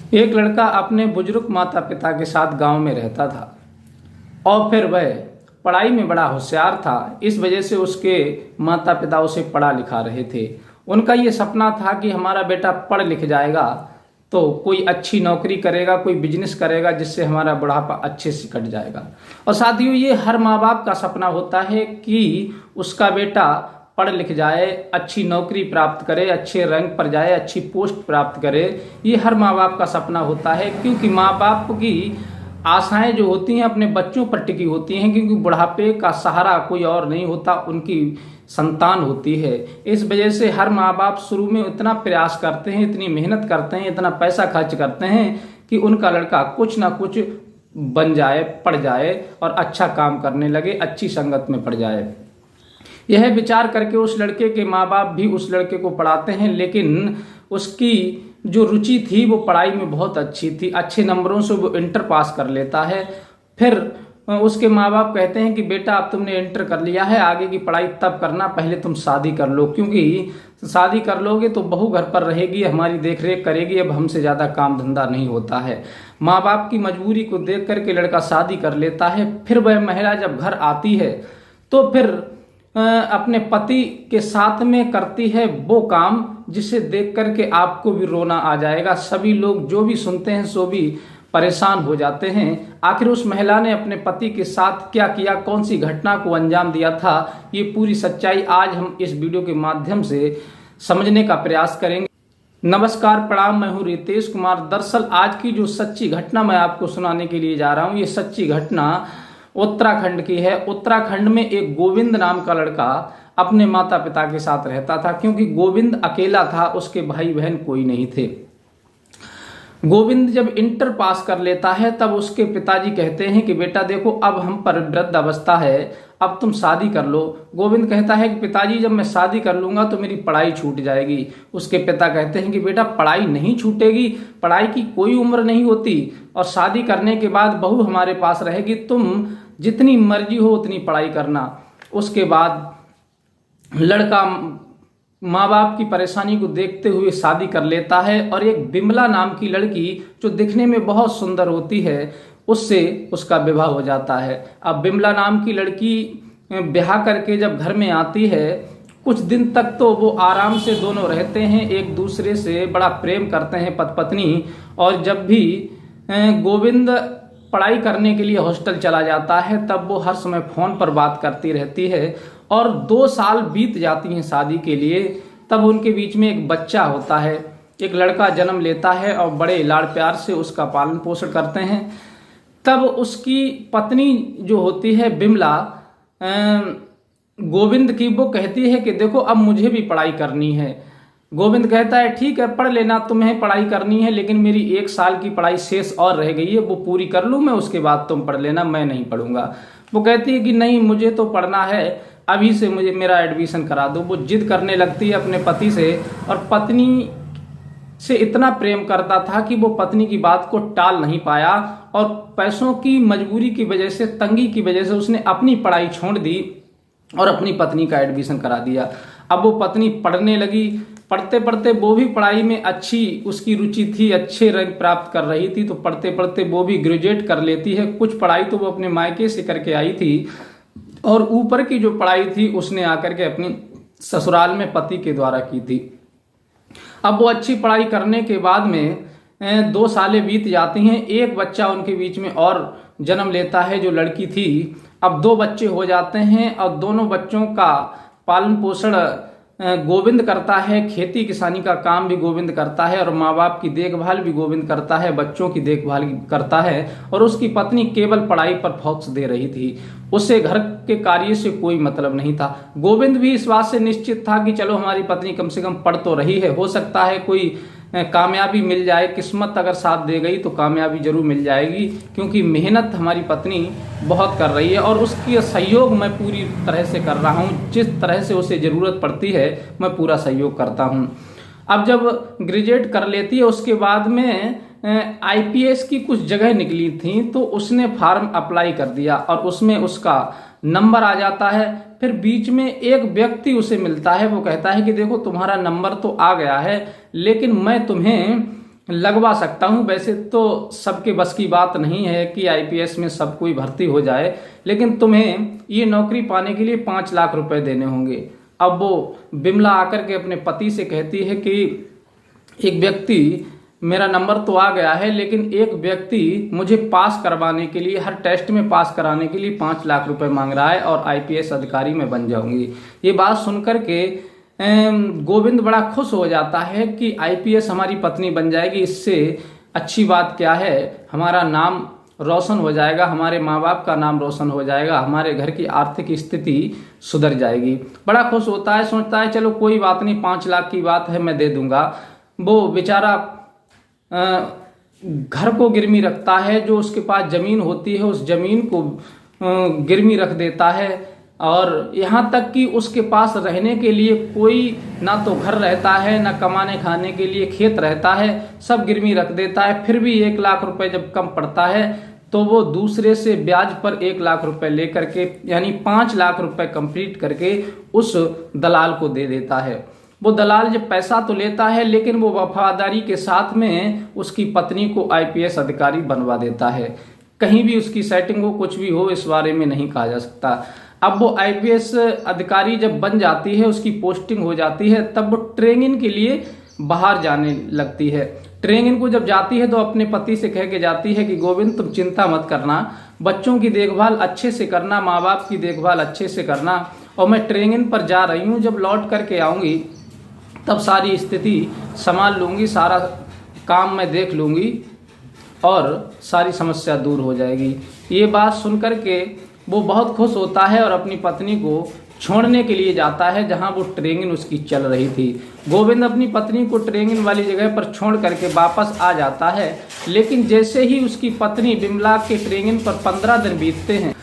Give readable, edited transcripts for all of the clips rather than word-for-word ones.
एक लड़का अपने बुजुर्ग माता पिता के साथ गांव में रहता था और फिर वह पढ़ाई में बड़ा होशियार था। इस वजह से उसके माता पिता उसे पढ़ा लिखा रहे थे। उनका ये सपना था कि हमारा बेटा पढ़ लिख जाएगा तो कोई अच्छी नौकरी करेगा, कोई बिजनेस करेगा जिससे हमारा बुढ़ापा अच्छे से कट जाएगा। और साथियों, ये हर माँ बाप का सपना होता है कि उसका बेटा पढ़ लिख जाए, अच्छी नौकरी प्राप्त करे, अच्छे रैंक पर जाए, अच्छी पोस्ट प्राप्त करे। ये हर माँ बाप का सपना होता है, क्योंकि माँ बाप की आशाएं जो होती हैं अपने बच्चों पर टिकी होती हैं, क्योंकि बुढ़ापे का सहारा कोई और नहीं होता, उनकी संतान होती है। इस वजह से हर माँ बाप शुरू में इतना प्रयास करते हैं, इतनी मेहनत करते हैं, इतना पैसा खर्च करते हैं कि उनका लड़का कुछ ना कुछ बन जाए, पढ़ जाए और अच्छा काम करने लगे, अच्छी संगत में पड़ जाए। यह विचार करके उस लड़के के माँ बाप भी उस लड़के को पढ़ाते हैं, लेकिन उसकी जो रुचि थी वो पढ़ाई में बहुत अच्छी थी। अच्छे नंबरों से वो इंटर पास कर लेता है। फिर उसके माँ बाप कहते हैं कि बेटा अब तुमने इंटर कर लिया है, आगे की पढ़ाई तब करना, पहले तुम शादी कर लो, क्योंकि शादी कर लोगे तो बहू घर पर रहेगी, हमारी देख रेख करेगी, अब हमसे ज़्यादा काम धंधा नहीं होता है। माँ बाप की मजबूरी को देख करके लड़का शादी कर लेता है। फिर वह महिला जब घर आती है तो फिर अपने पति के साथ में करती है वो काम जिसे देख करके आपको भी रोना आ जाएगा। सभी लोग जो भी सुनते हैं सो भी परेशान हो जाते हैं। आखिर उस महिला ने अपने पति के साथ क्या किया, कौन सी घटना को अंजाम दिया था, ये पूरी सच्चाई आज हम इस वीडियो के माध्यम से समझने का प्रयास करेंगे। नमस्कार, प्रणाम, मैं हूँ रितेश कुमार। दरअसल आज की जो सच्ची घटना मैं आपको सुनाने के लिए जा रहा हूँ, ये सच्ची घटना उत्तराखंड की है। उत्तराखंड में एक गोविंद नाम का लड़का अपने माता पिता के साथ रहता था, क्योंकि गोविंद अकेला था, उसके भाई बहन कोई नहीं थे। गोविंद जब इंटर पास कर लेता है तब उसके पिताजी कहते हैं कि बेटा देखो, अब हम पर वृद्ध अवस्था है, अब तुम शादी कर लो। गोविंद कहता है कि पिताजी जब मैं शादी कर लूंगा तो मेरी पढ़ाई छूट जाएगी। उसके पिता कहते हैं कि बेटा पढ़ाई नहीं छूटेगी, पढ़ाई की कोई उम्र नहीं होती, और शादी करने के बाद बहू हमारे पास रहेगी, तुम जितनी मर्जी हो उतनी पढ़ाई करना। उसके बाद लड़का माँ बाप की परेशानी को देखते हुए शादी कर लेता है और एक बिमला नाम की लड़की जो दिखने में बहुत सुंदर होती है उससे उसका विवाह हो जाता है। अब बिमला नाम की लड़की ब्याह करके जब घर में आती है, कुछ दिन तक तो वो आराम से दोनों रहते हैं, एक दूसरे से बड़ा प्रेम करते हैं पति पत्नी। और जब भी गोविंद पढ़ाई करने के लिए हॉस्टल चला जाता है तब वो हर समय फोन पर बात करती रहती है। और 2 साल बीत जाती हैं शादी के लिए। तब उनके बीच में एक बच्चा होता है, एक लड़का जन्म लेता है और बड़े लाड़ प्यार से उसका पालन पोषण करते हैं। तब उसकी पत्नी जो होती है बिमला, गोविंद की, वो कहती है कि देखो अब मुझे भी पढ़ाई करनी है। गोविंद कहता है ठीक है पढ़ लेना, तुम्हें पढ़ाई करनी है, लेकिन मेरी 1 साल की पढ़ाई शेष और रह गई है, वो पूरी कर लूँ मैं, उसके बाद तुम पढ़ लेना, मैं नहीं पढ़ूंगा। वो कहती है कि नहीं, मुझे तो पढ़ना है, अभी से मुझे मेरा एडमिशन करा दो। वो जिद करने लगती है अपने पति से, और पत्नी से इतना प्रेम करता था कि वो पत्नी की बात को टाल नहीं पाया, और पैसों की मजबूरी की वजह से, तंगी की वजह से उसने अपनी पढ़ाई छोड़ दी और अपनी पत्नी का एडमिशन करा दिया। अब वो पत्नी पढ़ने लगी, पढ़ते पढ़ते वो भी पढ़ाई में अच्छी उसकी रुचि थी, अच्छे रैंक प्राप्त कर रही थी, तो पढ़ते पढ़ते वो भी ग्रेजुएट कर लेती है। कुछ पढ़ाई तो वो अपने मायके से करके आई थी, और ऊपर की जो पढ़ाई थी उसने आकर के अपनी ससुराल में पति के द्वारा की थी। अब वो अच्छी पढ़ाई करने के बाद में 2 सालें बीत जाती हैं। एक बच्चा उनके बीच में और जन्म लेता है जो लड़की थी। अब 2 बच्चे हो जाते हैं और दोनों बच्चों का पालन पोषण गोविंद करता है, खेती किसानी का काम भी गोविंद करता है, और माँ बाप की देखभाल भी गोविंद करता है, बच्चों की देखभाल करता है। और उसकी पत्नी केवल पढ़ाई पर फोकस दे रही थी, उसे घर के कार्य से कोई मतलब नहीं था। गोविंद भी इस बात से निश्चित था कि चलो हमारी पत्नी कम से कम पढ़ तो रही है, हो सकता है कोई कामयाबी मिल जाए, किस्मत अगर साथ दे गई तो कामयाबी जरूर मिल जाएगी, क्योंकि मेहनत हमारी पत्नी बहुत कर रही है और उसकी सहयोग मैं पूरी तरह से कर रहा हूँ। जिस तरह से उसे ज़रूरत पड़ती है मैं पूरा सहयोग करता हूँ। अब जब ग्रेजुएट कर लेती है उसके बाद में आईपीएस की कुछ जगह निकली थी, तो उसने फॉर्म अप्लाई कर दिया और उसमें उसका नंबर आ जाता है। फिर बीच में एक व्यक्ति उसे मिलता है, वो कहता है कि देखो तुम्हारा नंबर तो आ गया है, लेकिन मैं तुम्हें लगवा सकता हूं। वैसे तो सबके बस की बात नहीं है कि आईपीएस में सब कोई भर्ती हो जाए, लेकिन तुम्हें ये नौकरी पाने के लिए 5 लाख रुपए देने होंगे। अब वो बिमला आकर के अपने पति से कहती है कि एक व्यक्ति, मेरा नंबर तो आ गया है, लेकिन एक व्यक्ति मुझे पास करवाने के लिए, हर टेस्ट में पास कराने के लिए 5 लाख रुपए मांग रहा है और आईपीएस अधिकारी मैं बन जाऊंगी। ये बात सुनकर के गोविंद बड़ा खुश हो जाता है कि आईपीएस हमारी पत्नी बन जाएगी, इससे अच्छी बात क्या है, हमारा नाम रोशन हो जाएगा, हमारे माँ बाप का नाम रोशन हो जाएगा, हमारे घर की आर्थिक स्थिति सुधर जाएगी। बड़ा खुश होता है, सोचता है चलो कोई बात नहीं, 5 लाख की बात है, मैं दे दूंगा। वो बेचारा घर को गिरवी रखता है, जो उसके पास जमीन होती है उस जमीन को गिरवी रख देता है, और यहाँ तक कि उसके पास रहने के लिए कोई ना तो घर रहता है, ना कमाने खाने के लिए खेत रहता है, सब गिरवी रख देता है। फिर भी 1 लाख रुपए जब कम पड़ता है तो वो दूसरे से ब्याज पर 1 लाख रुपए लेकर के, यानी 5 लाख रुपए कंप्लीट करके उस दलाल को दे देता है। वो दलाल जब पैसा तो लेता है, लेकिन वो वफादारी के साथ में उसकी पत्नी को आईपीएस अधिकारी बनवा देता है। कहीं भी उसकी सेटिंग हो, कुछ भी हो, इस बारे में नहीं कहा जा सकता। अब वो आईपीएस अधिकारी जब बन जाती है, उसकी पोस्टिंग हो जाती है, तब वो ट्रेनिंग के लिए बाहर जाने लगती है। ट्रेनिंग को जब जाती है तो अपने पति से कह के जाती है कि गोविंद तुम चिंता मत करना, बच्चों की देखभाल अच्छे से करना, माँ बाप की देखभाल अच्छे से करना, और मैं ट्रेनिंग पर जा रही हूँ, जब लौट करके आऊँगी तब सारी स्थिति संभाल लूँगी, सारा काम मैं देख लूँगी और सारी समस्या दूर हो जाएगी। ये बात सुनकर के वो बहुत खुश होता है और अपनी पत्नी को छोड़ने के लिए जाता है जहां वो ट्रेनिंग उसकी चल रही थी। गोविंद अपनी पत्नी को ट्रेनिंग वाली जगह पर छोड़ करके वापस आ जाता है, लेकिन जैसे ही उसकी पत्नी बिमला के ट्रेनिंग पर 15 दिन बीतते हैं,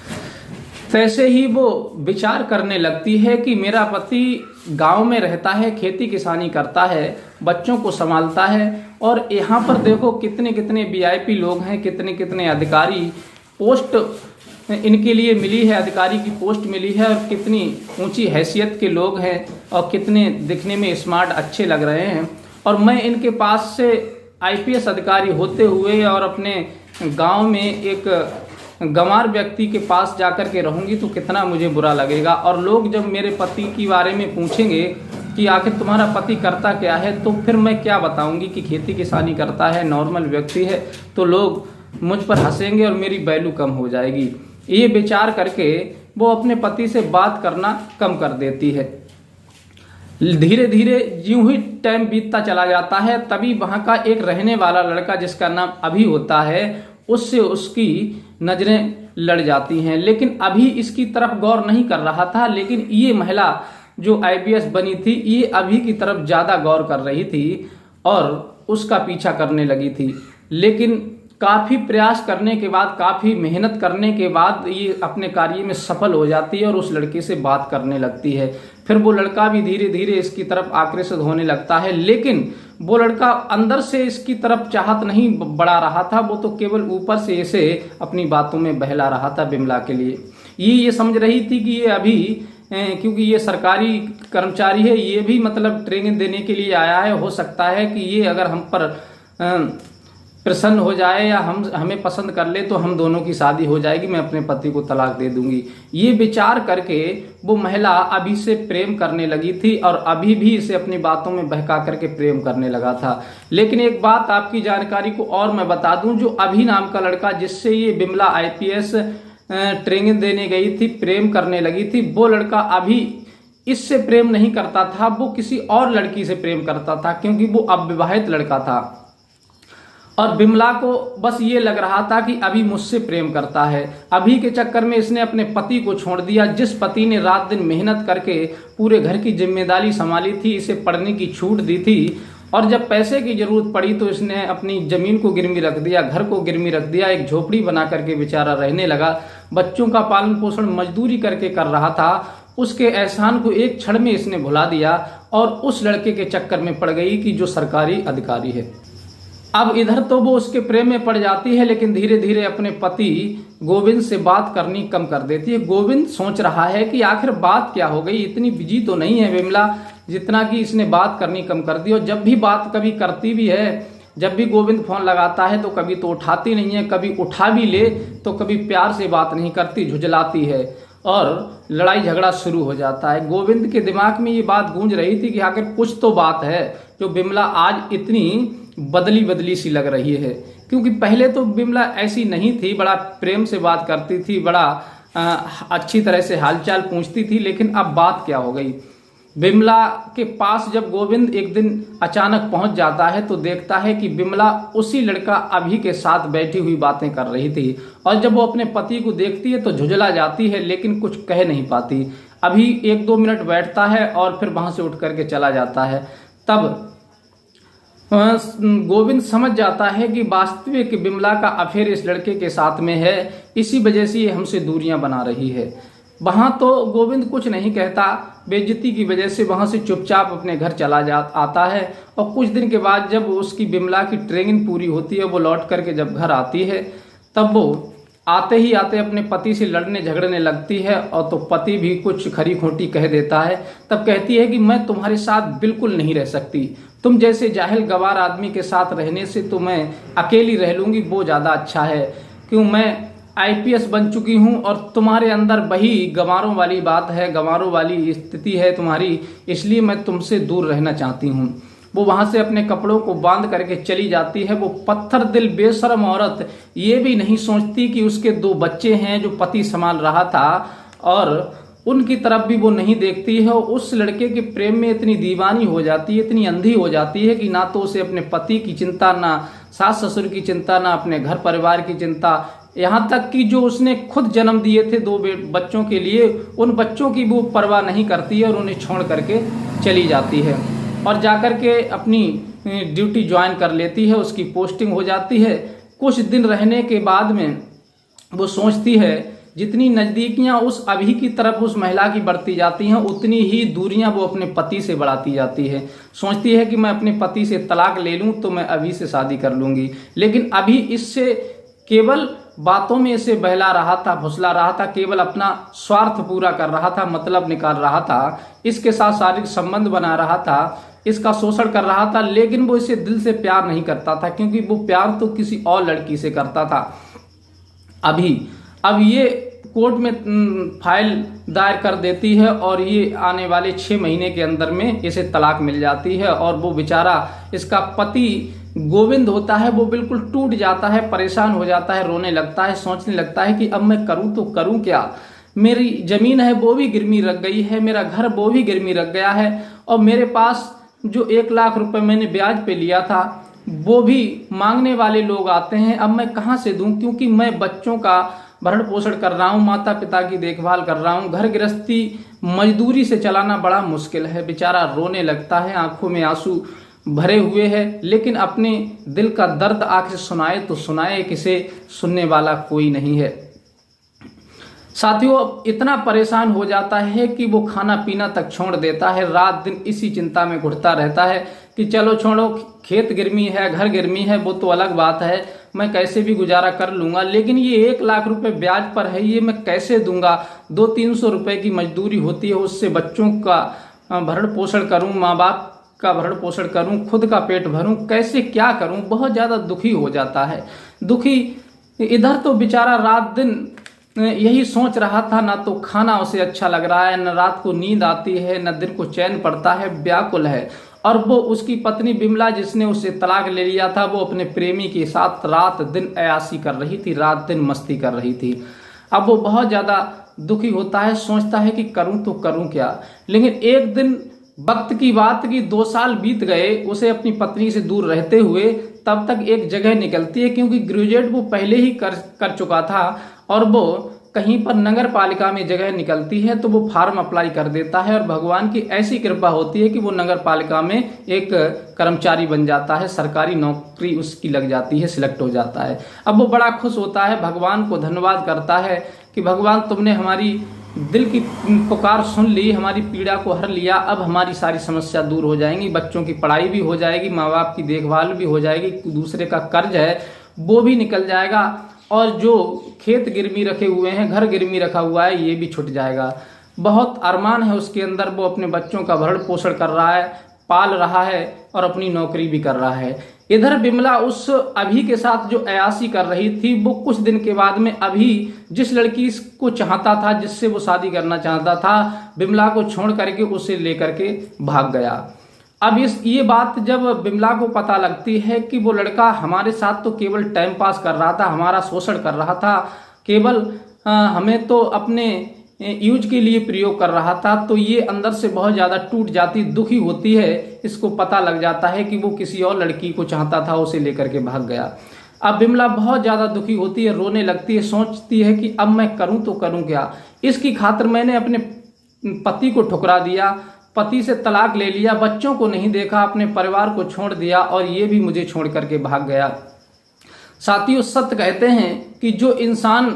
तैसे ही वो विचार करने लगती है कि मेरा पति गांव में रहता है, खेती किसानी करता है, बच्चों को संभालता है, और यहाँ पर देखो कितने कितने वीआईपी लोग हैं, कितने कितने अधिकारी पोस्ट इनके लिए मिली है, अधिकारी की पोस्ट मिली है, और कितनी ऊंची हैसियत के लोग हैं और कितने दिखने में स्मार्ट अच्छे लग रहे हैं, और मैं इनके पास से आईपीएस अधिकारी होते हुए और अपने गांव में एक गंवार व्यक्ति के पास जाकर के रहूंगी तो कितना मुझे बुरा लगेगा। और लोग जब मेरे पति के बारे में पूछेंगे कि आखिर तुम्हारा पति करता क्या है, तो फिर मैं क्या बताऊंगी कि खेती किसानी करता है, नॉर्मल व्यक्ति है, तो लोग मुझ पर हंसेंगे और मेरी वैल्यू कम हो जाएगी। ये विचार करके वो अपने पति से बात करना कम कर देती है। धीरे धीरे यूं ही टाइम बीतता चला जाता है, तभी वहां का एक रहने वाला लड़का जिसका नाम अभी होता है, उससे उसकी नजरें लड़ जाती हैं। लेकिन अभी इसकी तरफ गौर नहीं कर रहा था, लेकिन ये महिला जो आईपीएस बनी थी, ये अभी की तरफ ज्यादा गौर कर रही थी और उसका पीछा करने लगी थी। लेकिन काफी प्रयास करने के बाद, काफी मेहनत करने के बाद ये अपने कार्य में सफल हो जाती है और उस लड़के से बात करने लगती है। फिर वो लड़का भी धीरे धीरे इसकी तरफ आकर्षित होने लगता है, लेकिन वो लड़का अंदर से इसकी तरफ चाहत नहीं बढ़ा रहा था, वो तो केवल ऊपर से इसे अपनी बातों में बहला रहा था बिमला के लिए। ये समझ रही थी कि ये अभी क्योंकि ये सरकारी कर्मचारी है, ये भी मतलब ट्रेनिंग देने के लिए आया है, हो सकता है कि ये अगर हम पर प्रसन्न हो जाए या हमें पसंद कर ले तो हम दोनों की शादी हो जाएगी, मैं अपने पति को तलाक दे दूंगी। ये विचार करके वो महिला अभी से प्रेम करने लगी थी और अभी भी इसे अपनी बातों में बहका करके प्रेम करने लगा था। लेकिन एक बात आपकी जानकारी को और मैं बता दूं, जो अभी नाम का लड़का जिससे ये बिमला आईपीएस ट्रेनिंग देने गई थी, प्रेम करने लगी थी, वो लड़का अभी इससे प्रेम नहीं करता था, वो किसी और लड़की से प्रेम करता था, क्योंकि वो अविवाहित लड़का था। और बिमला को बस ये लग रहा था कि अभी मुझसे प्रेम करता है। अभी के चक्कर में इसने अपने पति को छोड़ दिया, जिस पति ने रात दिन मेहनत करके पूरे घर की जिम्मेदारी संभाली थी, इसे पढ़ने की छूट दी थी, और जब पैसे की जरूरत पड़ी तो इसने अपनी जमीन को गिरवी रख दिया, घर को गिरवी रख दिया, एक झोपड़ी बना करके बेचारा रहने लगा। बच्चों का पालन पोषण मजदूरी करके कर रहा था। उसके एहसान को एक क्षण में इसने भुला दिया और उस लड़के के चक्कर में पड़ गई कि जो सरकारी अधिकारी है। अब इधर तो वो उसके प्रेम में पड़ जाती है, लेकिन धीरे धीरे अपने पति गोविंद से बात करनी कम कर देती है। गोविंद सोच रहा है कि आखिर बात क्या हो गई, इतनी बिजी तो नहीं है बिमला जितना कि इसने बात करनी कम कर दी, और जब भी बात कभी करती भी है जब भी गोविंद फोन लगाता है तो कभी तो उठाती नहीं है, कभी उठा भी ले तो कभी प्यार से बात नहीं करती, झुंझलाती है और लड़ाई झगड़ा शुरू हो जाता है। गोविंद के दिमाग में ये बात गूंज रही थी कि आखिर कुछ तो बात है जो बिमला आज इतनी बदली बदली सी लग रही है, क्योंकि पहले तो बिमला ऐसी नहीं थी, बड़ा प्रेम से बात करती थी, बड़ा अच्छी तरह से हालचाल पूछती थी। लेकिन अब बात क्या हो गई, बिमला के पास जब गोविंद एक दिन अचानक पहुंच जाता है तो देखता है कि बिमला उसी लड़का अभी के साथ बैठी हुई बातें कर रही थी, और जब वो अपने पति को देखती है तो झुंझला जाती है, लेकिन कुछ कह नहीं पाती। अभी 1-2 मिनट बैठता है और फिर वहां से उठ करके चला जाता है। तब गोविंद समझ जाता है कि वास्तविक बिमला का अफेयर इस लड़के के साथ में है, इसी वजह से ये हमसे दूरियां बना रही है। वहां तो गोविंद कुछ नहीं कहता, बेइज्जती की वजह से वहां से चुपचाप अपने घर चला आता है। और कुछ दिन के बाद जब उसकी बिमला की ट्रेनिंग पूरी होती है, वो लौट करके जब घर आती है, तब वो आते ही आते अपने पति से लड़ने झगड़ने लगती है, और तो पति भी कुछ खरी खोटी कह देता है। तब कहती है कि मैं तुम्हारे साथ बिल्कुल नहीं रह सकती, तुम जैसे जाहिल गवार आदमी के साथ रहने से तो मैं अकेली रह लूंगी, वो ज्यादा अच्छा है। क्यों, मैं आईपीएस बन चुकी हूं और तुम्हारे अंदर वही गंवारों वाली बात है, गंवारों वाली स्थिति है तुम्हारी, इसलिए मैं तुमसे दूर रहना चाहती हूं। वो वहां से अपने कपड़ों को बांध करके चली जाती है। वो पत्थर दिल बेशर्म औरत ये भी नहीं सोचती कि उसके 2 बच्चे हैं जो पति संभाल रहा था, और उनकी तरफ भी वो नहीं देखती है। उस लड़के के प्रेम में इतनी दीवानी हो जाती है, इतनी अंधी हो जाती है कि ना तो उसे अपने पति की चिंता, ना सास ससुर की चिंता, ना अपने घर परिवार की चिंता, यहाँ तक कि जो उसने खुद जन्म दिए थे 2 बच्चों के लिए, उन बच्चों की वो परवाह नहीं करती है और उन्हें छोड़ करके चली जाती है और जाकर के अपनी ड्यूटी ज्वाइन कर लेती है। उसकी पोस्टिंग हो जाती है। कुछ दिन रहने के बाद में वो सोचती है, जितनी नजदीकियां उस अभी की तरफ उस महिला की बढ़ती जाती हैं, उतनी ही दूरियां वो अपने पति से बढ़ाती जाती है। सोचती है कि मैं अपने पति से तलाक ले लूं तो मैं अभी से शादी कर लूंगी, लेकिन अभी इससे केवल बातों में इसे बहला रहा था, फुसला रहा था, केवल अपना स्वार्थ पूरा कर रहा था, मतलब निकाल रहा था, इसके साथ शारीरिक संबंध बना रहा था, इसका शोषण कर रहा था। लेकिन वो इसे दिल से प्यार नहीं करता था, क्योंकि वो प्यार तो किसी और लड़की से करता था। अब ये कोर्ट में फाइल दायर कर देती है और ये आने वाले 6 महीने के अंदर में इसे तलाक मिल जाती है। और वो बेचारा, इसका पति गोविंद होता है, वो बिल्कुल टूट जाता है, परेशान हो जाता है, रोने लगता है, सोचने लगता है कि अब मैं करूं तो करूं क्या। मेरी जमीन है वो भी गिरवी रख गई है, मेरा घर वो भी गिरवी रख गया है, और मेरे पास जो 1 लाख रुपए मैंने ब्याज पे लिया था वो भी मांगने वाले लोग आते हैं। अब मैं कहां से दूं, क्योंकि मैं बच्चों का भरण पोषण कर रहा हूं, माता पिता की देखभाल कर रहा हूं, घर गृहस्थी मजदूरी से चलाना बड़ा मुश्किल है। बेचारा रोने लगता है, आंखों में आंसू भरे हुए हैं, लेकिन अपने दिल का दर्द आखिर सुनाए तो सुनाए किसे, सुनने वाला कोई नहीं है। साथियों, इतना परेशान हो जाता है कि वो खाना पीना तक छोड़ देता है, रात दिन इसी चिंता में घुटता रहता है कि चलो छोड़ो, खेत गिरमी है, घर गिरमी है, वो तो अलग बात है, मैं कैसे भी गुजारा कर लूंगा, लेकिन ये 1 लाख रुपए ब्याज पर है, ये मैं कैसे दूंगा। 200-300 रुपए की मजदूरी होती है, उससे बच्चों का भरण पोषण करूं, माँ बाप का भरण पोषण करूं, खुद का पेट भरूं, कैसे क्या करूं। बहुत ज्यादा दुखी हो जाता है। दुखी इधर तो बेचारा रात दिन यही सोच रहा था, ना तो खाना उसे अच्छा लग रहा है, न रात को नींद आती है, न दिन को चैन पड़ता है, व्याकुल है। और वो उसकी पत्नी बिमला, जिसने उसे तलाक ले लिया था, वो अपने प्रेमी के साथ रात दिन अयाशी कर रही थी, रात दिन मस्ती कर रही थी। अब वो बहुत ज्यादा दुखी होता है, सोचता है कि करूं तो करूं क्या। लेकिन एक दिन वक्त की बात की 2 साल बीत गए उसे अपनी पत्नी से दूर रहते हुए, तब तक एक जगह निकलती है, क्योंकि ग्रेजुएट वो पहले ही कर चुका था, और वो कहीं पर नगर पालिका में जगह निकलती है तो वो फार्म अप्लाई कर देता है, और भगवान की ऐसी कृपा होती है कि वो नगर पालिका में एक कर्मचारी बन जाता है, सरकारी नौकरी उसकी लग जाती है, सिलेक्ट हो जाता है। अब वो बड़ा खुश होता है, भगवान को धन्यवाद करता है कि भगवान तुमने हमारी दिल की पुकार सुन ली, हमारी पीड़ा को हर लिया, अब हमारी सारी समस्या दूर हो जाएंगी, बच्चों की पढ़ाई भी हो जाएगी, माँ बाप की देखभाल भी हो जाएगी, दूसरे का कर्ज है वो भी निकल जाएगा, और जो खेत गिरवी रखे हुए हैं, घर गिरवी रखा हुआ है, ये भी छूट जाएगा। बहुत अरमान है उसके अंदर, वो अपने बच्चों का भरण पोषण कर रहा है, पाल रहा है और अपनी नौकरी भी कर रहा है। इधर बिमला उस अभी के साथ जो अयाशी कर रही थी, वो कुछ दिन के बाद में अभी जिस लड़की को चाहता था, जिससे वो शादी करना चाहता था, बिमला को छोड़ करके उसे लेकर के भाग गया। अब ये बात जब बिमला को पता लगती है कि वो लड़का हमारे साथ तो केवल टाइम पास कर रहा था, हमारा शोषण कर रहा था, केवल हमें तो अपने यूज के लिए प्रयोग कर रहा था, तो ये अंदर से बहुत ज्यादा टूट जाती, दुखी होती है। इसको पता लग जाता है कि वो किसी और लड़की को चाहता था, उसे लेकर के भाग गया। अब बिमला बहुत ज्यादा दुखी होती है, रोने लगती है, सोचती है कि अब मैं करूं तो करूं क्या। इसकी खातिर मैंने अपने पति को ठुकरा दिया, पति से तलाक ले लिया, बच्चों को नहीं देखा, अपने परिवार को छोड़ दिया और ये भी मुझे छोड़ करके भाग गया। साथियों, सत्य कहते हैं कि जो इंसान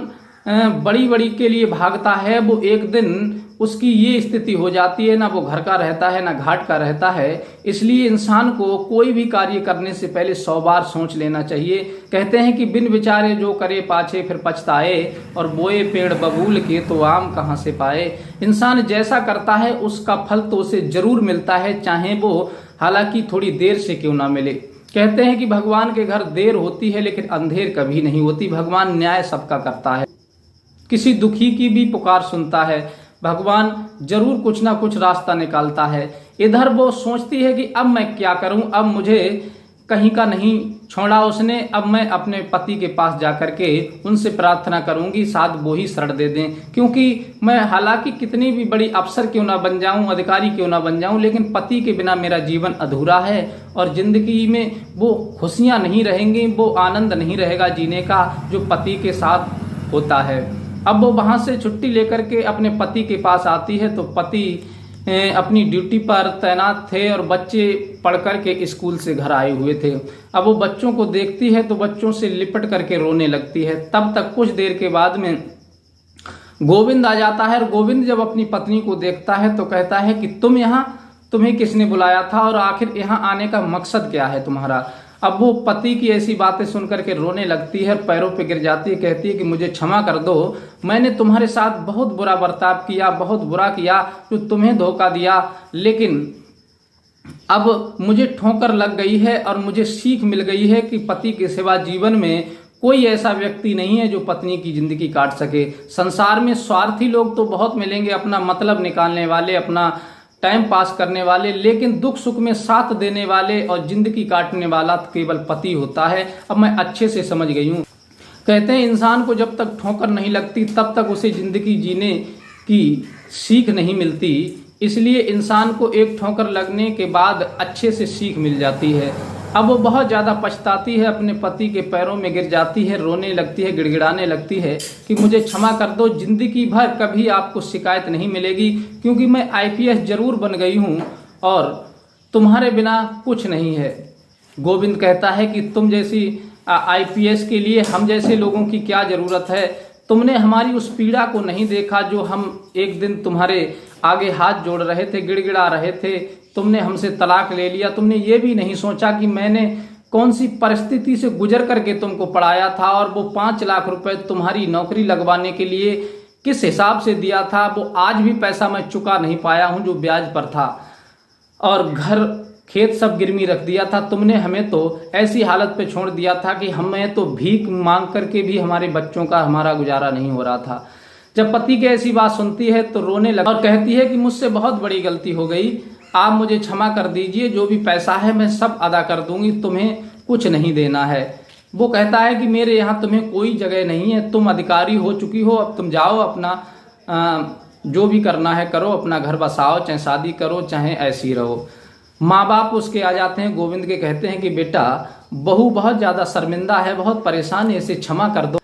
बड़ी बड़ी के लिए भागता है, वो एक दिन उसकी ये स्थिति हो जाती है, ना वो घर का रहता है ना घाट का रहता है। इसलिए इंसान को कोई भी कार्य करने से पहले 100 बार सोच लेना चाहिए। कहते हैं कि बिन विचारे जो करे पाछे फिर पछताए, और बोए पेड़ बबूल के तो आम कहाँ से पाए। इंसान जैसा करता है उसका फल तो उसे जरूर मिलता है, चाहे वो हालांकि थोड़ी देर से क्यों ना मिले। कहते हैं कि भगवान के घर देर होती है लेकिन अंधेर कभी नहीं होती। भगवान न्याय सबका करता है, किसी दुखी की भी पुकार सुनता है, भगवान जरूर कुछ ना कुछ रास्ता निकालता है। इधर वो सोचती है कि अब मैं क्या करूं, अब मुझे कहीं का नहीं छोड़ा उसने, अब मैं अपने पति के पास जाकर के उनसे प्रार्थना करूंगी, शायद वो ही शरण दे दें। क्योंकि मैं हालांकि कितनी भी बड़ी अफसर क्यों ना बन जाऊं, अधिकारी क्यों ना बन जाऊं, लेकिन पति के बिना मेरा जीवन अधूरा है और जिंदगी में वो खुशियां नहीं रहेंगी, वो आनंद नहीं रहेगा जीने का जो पति के साथ होता है। अब वो वहां से छुट्टी लेकर के अपने पति के पास आती है, तो पति अपनी ड्यूटी पर तैनात थे और बच्चे पढ़ करके स्कूल से घर आए हुए थे। अब वो बच्चों को देखती है तो बच्चों से लिपट करके रोने लगती है। तब तक कुछ देर के बाद में गोविंद आ जाता है, और गोविंद जब अपनी पत्नी को देखता है तो कहता है कि तुम यहाँ, तुम्हें किसने बुलाया था और आखिर यहाँ आने का मकसद क्या है तुम्हारा। अब वो पति की ऐसी बातें सुन करके रोने लगती है, पैरों पे गिर जाती है, कहती है कि मुझे क्षमा कर दो, मैंने तुम्हारे साथ बहुत बुरा बर्ताव किया, बहुत बुरा किया, जो तुम्हें धोखा दिया, लेकिन अब मुझे ठोकर लग गई है और मुझे सीख मिल गई है कि पति के सिवा जीवन में कोई ऐसा व्यक्ति नहीं है जो पत्नी की जिंदगी काट सके। संसार में स्वार्थी लोग तो बहुत मिलेंगे, अपना मतलब निकालने वाले, अपना टाइम पास करने वाले, लेकिन दुख सुख में साथ देने वाले और जिंदगी काटने वाला तो केवल पति होता है। अब मैं अच्छे से समझ गई हूँ। कहते हैं इंसान को जब तक ठोकर नहीं लगती तब तक उसे जिंदगी जीने की सीख नहीं मिलती, इसलिए इंसान को एक ठोकर लगने के बाद अच्छे से सीख मिल जाती है। अब वो बहुत ज़्यादा पछताती है, अपने पति के पैरों में गिर जाती है, रोने लगती है, गिड़गिड़ाने लगती है कि मुझे क्षमा कर दो, जिंदगी भर कभी आपको शिकायत नहीं मिलेगी, क्योंकि मैं IPS जरूर बन गई हूँ और तुम्हारे बिना कुछ नहीं है। गोविंद कहता है कि तुम जैसी IPS के लिए हम जैसे लोगों की क्या ज़रूरत है। तुमने हमारी उस पीड़ा को नहीं देखा जो हम एक दिन तुम्हारे आगे हाथ जोड़ रहे थे, गिड़गिड़ा रहे थे, तुमने हमसे तलाक ले लिया। तुमने ये भी नहीं सोचा कि मैंने कौन सी परिस्थिति से गुजर करके तुमको पढ़ाया था और वो 5 लाख रुपए तुम्हारी नौकरी लगवाने के लिए किस हिसाब से दिया था, वो आज भी पैसा मैं चुका नहीं पाया हूँ जो ब्याज पर था, और घर खेत सब गिरवी रख दिया था। तुमने हमें तो ऐसी हालत पे छोड़ दिया था कि हमें तो भीख मांग करके भी हमारे बच्चों का हमारा गुजारा नहीं हो रहा था। जब पति की ऐसी बात सुनती है तो रोने लगी और कहती है कि मुझसे बहुत बड़ी गलती हो गई, आप मुझे क्षमा कर दीजिए, जो भी पैसा है मैं सब अदा कर दूंगी, तुम्हें कुछ नहीं देना है। वो कहता है कि मेरे यहाँ तुम्हें कोई जगह नहीं है, तुम अधिकारी हो चुकी हो, अब तुम जाओ, अपना जो भी करना है करो, अपना घर बसाओ, चाहे शादी करो चाहे ऐसी रहो। माँ बाप उसके आ जाते हैं, गोविंद के कहते हैं कि बेटा बहू बहुत ज़्यादा शर्मिंदा है, बहुत परेशान है, इसे क्षमा कर दो।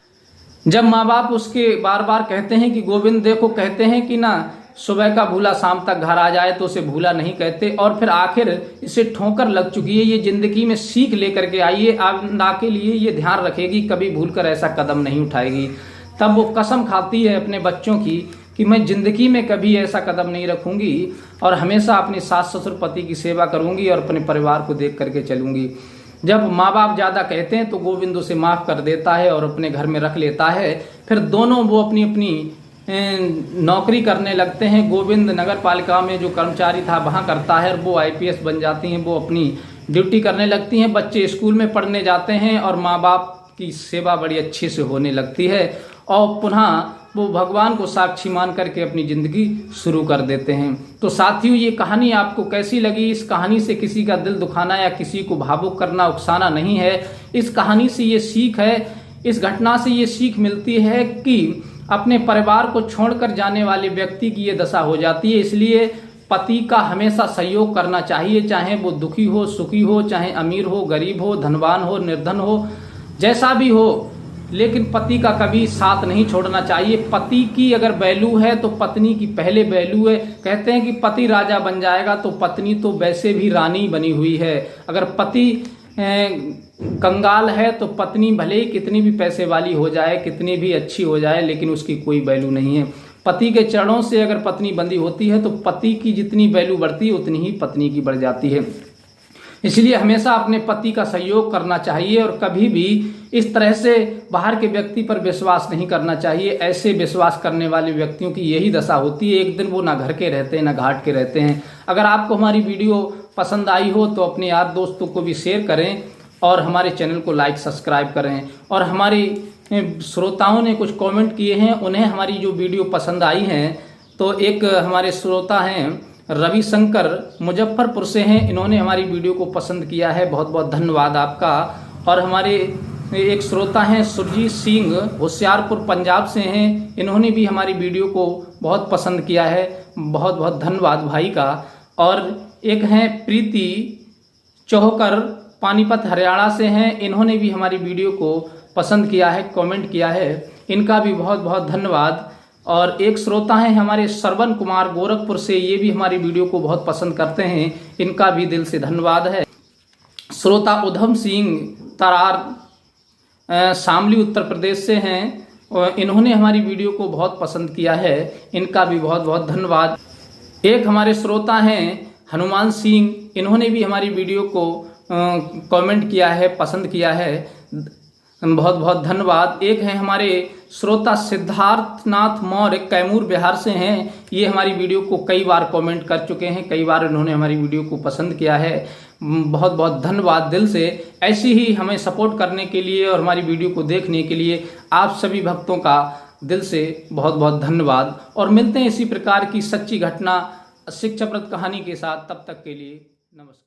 जब माँ बाप उसके बार बार कहते हैं कि गोविंद देखो, कहते हैं कि ना सुबह का भूला शाम तक घर आ जाए तो उसे भूला नहीं कहते, और फिर आखिर इसे ठोकर लग चुकी है, ये जिंदगी में सीख लेकर के आई है, आगे के लिए ये ध्यान रखेगी, कभी भूलकर ऐसा कदम नहीं उठाएगी। तब वो कसम खाती है अपने बच्चों की कि मैं जिंदगी में कभी ऐसा कदम नहीं रखूंगी और हमेशा अपने सास ससुर पति की सेवा करूंगी और अपने परिवार को देख करके चलूंगी। जब माँ बाप ज़्यादा कहते हैं तो गोविंद उसे माफ़ कर देता है और अपने घर में रख लेता है। फिर दोनों वो अपनी अपनी नौकरी करने लगते हैं। गोविंद नगर पालिका में जो कर्मचारी था वहाँ करता है और वो IPS बन जाती हैं। वो अपनी ड्यूटी करने लगती हैं, बच्चे स्कूल में पढ़ने जाते हैं और माँ बाप की सेवा बड़ी अच्छे से होने लगती है और पुनः वो भगवान को साक्षी मान करके अपनी जिंदगी शुरू कर देते हैं। तो साथियों, ये कहानी आपको कैसी लगी? इस कहानी से किसी का दिल दुखाना या किसी को भावुक करना, उकसाना नहीं है। इस कहानी से ये सीख है, इस घटना से ये सीख मिलती है कि अपने परिवार को छोड़कर जाने वाले व्यक्ति की ये दशा हो जाती है। इसलिए पति का हमेशा सहयोग करना चाहिए, चाहे वो दुखी हो, सुखी हो, चाहे अमीर हो, गरीब हो, धनवान हो, निर्धन हो, जैसा भी हो, लेकिन पति का कभी साथ नहीं छोड़ना चाहिए। पति की अगर वैल्यू है तो पत्नी की पहले वैल्यू है। कहते हैं कि पति राजा बन जाएगा तो पत्नी तो वैसे भी रानी बनी हुई है। अगर पति कंगाल है तो पत्नी भले ही कितनी भी पैसे वाली हो जाए, कितनी भी अच्छी हो जाए, लेकिन उसकी कोई वैल्यू नहीं है। पति के चरणों से अगर पत्नी बंधी होती है तो पति की जितनी वैल्यू बढ़ती है उतनी ही पत्नी की बढ़ जाती है। इसलिए हमेशा अपने पति का सहयोग करना चाहिए और कभी भी इस तरह से बाहर के व्यक्ति पर विश्वास नहीं करना चाहिए। ऐसे विश्वास करने वाले व्यक्तियों की यही दशा होती है, एक दिन वो ना घर के रहते हैं ना घाट के रहते हैं। अगर आपको हमारी वीडियो पसंद आई हो तो अपने यार दोस्तों को भी शेयर करें और हमारे चैनल को लाइक सब्सक्राइब करें। और हमारी श्रोताओं ने कुछ कमेंट किए हैं, उन्हें हमारी जो वीडियो पसंद आई हैं। तो एक हमारे श्रोता हैं रविशंकर, मुजफ्फरपुर से हैं, इन्होंने हमारी वीडियो को पसंद किया है, बहुत बहुत धन्यवाद आपका। और हमारे एक श्रोता हैं सुरजीत सिंह, होशियारपुर पंजाब से हैं, इन्होंने भी हमारी वीडियो को बहुत पसंद किया है, बहुत बहुत धन्यवाद भाई का। और एक हैं प्रीति चौहकर, पानीपत हरियाणा से हैं, इन्होंने भी हमारी वीडियो को पसंद किया है, कमेंट किया है, इनका भी बहुत बहुत धन्यवाद। और एक श्रोता हैं हमारे श्रवण कुमार, गोरखपुर से, ये भी हमारी वीडियो को बहुत पसंद करते हैं, इनका भी दिल से धन्यवाद है। श्रोता उधम सिंह तरार, शामली उत्तर प्रदेश से हैं, और इन्होंने हमारी वीडियो को बहुत पसंद किया है, इनका भी बहुत बहुत धन्यवाद। एक हमारे श्रोता हैं हनुमान सिंह, इन्होंने भी हमारी वीडियो को कमेंट किया है, पसंद किया है, बहुत बहुत धन्यवाद। एक है हमारे श्रोता सिद्धार्थनाथ मौर्य, कैमूर बिहार से हैं, ये हमारी वीडियो को कई बार कमेंट कर चुके हैं, कई बार इन्होंने हमारी वीडियो को पसंद किया है, बहुत बहुत धन्यवाद दिल से। ऐसे ही हमें सपोर्ट करने के लिए और हमारी वीडियो को देखने के लिए आप सभी भक्तों का दिल से बहुत बहुत धन्यवाद। और मिलते हैं इसी प्रकार की सच्ची घटना, शिक्षाप्रद कहानी के साथ, तब तक के लिए नमस्कार।